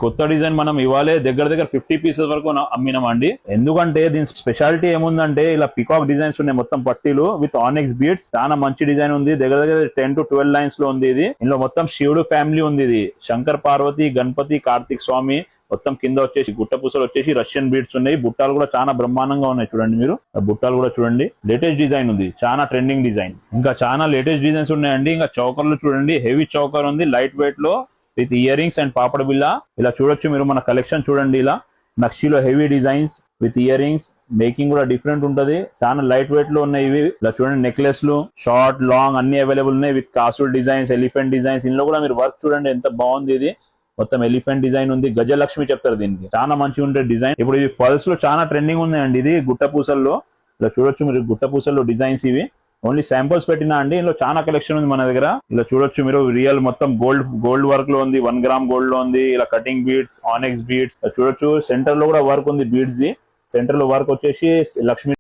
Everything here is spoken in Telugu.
కొత్త డిజైన్ మనం ఇవాళే దగ్గర 50 పీసెస్ వరకు అమ్మినామండి. ఎందుకంటే దీని స్పెషాలిటీ ఏముందంటే ఇలా పికాక్ డిజైన్స్ ఉన్నాయి, మొత్తం పట్టీలు విత్ ఆనెక్స్ బీడ్స్. చాలా మంచి డిజైన్ ఉంది. దగ్గర 10 to 12 లైన్స్ లో ఉంది. ఇది ఇందులో మొత్తం శివుడు ఫ్యామిలీ ఉంది. ఇది శంకర్ పార్వతి గణపతి కార్తిక్ స్వామి. మొత్తం కింద వచ్చేసి గుట్ట పూసలు వచ్చేసి రష్యన్ బీడ్స్ ఉన్నాయి. బుట్టాలు కూడా చాలా బ్రహ్మాండంగా ఉన్నాయి. చూడండి మీరు బుట్టాలు కూడా చూడండి. లేటెస్ట్ డిజైన్ ఉంది, చాలా ట్రెండింగ్ డిజైన్. ఇంకా చాలా లేటెస్ట్ డిజైన్స్ ఉన్నాయండి. ఇంకా చౌకర్లు చూడండి, హెవీ చౌకర్ ఉంది లైట్ వెయిట్ లో విత్ ఇయర్ రింగ్స్ అండ్ పాపడ బిల్ల. ఇలా చూడొచ్చు మీరు, మన కలెక్షన్ చూడండి. ఇలా నక్షిలో heavy designs with ear rings, making కూడా డిఫరెంట్ ఉంటది. చాలా లైట్ వెయిట్ లో ఉన్నాయి ఇవి. ఇలా చూడండి, నెక్లెస్ లు షార్ట్ లాంగ్ అన్ని అవైలబుల్ ఉన్నాయి విత్ కాసుల్ డిజైన్స్, ఎలిఫెంట్ డిజైన్స్. ఇందులో కూడా మీరు వర్క్ చూడండి ఎంత బాగుంది. ఇది మొత్తం ఎలిఫెంట్ డిజైన్ ఉంది. గజలక్ష్మి చెప్తారు దీనికి. చాలా మంచిగా ఉండే డిజైన్. ఇప్పుడు ఇవి పల్స్ లో చాలా ట్రెండింగ్ ఉన్నాయండి. ఇది గుట్ట పూసల్లో ఇలా చూడొచ్చు మీరు, గుట్ట పూసల్లో డిజైన్స్ ఇవి. ఓన్లీ శాంపుల్స్ పెట్టినా అండి. ఇందులో చాలా కలెక్షన్ ఉంది మన దగ్గర. ఇలా చూడొచ్చు మీరు, రియల్ మొత్తం గోల్డ్ వర్క్ లో ఉంది. 1 గ్రామ్ గోల్డ్ లో ఉంది. ఇలా కటింగ్ బీడ్స్, ఆనెక్స్ బీడ్స్ చూడొచ్చు. సెంటర్ లో కూడా వర్క్ ఉంది బీడ్స్ ది. సెంటర్ లో వర్క్ వచ్చేసి లక్ష్మీ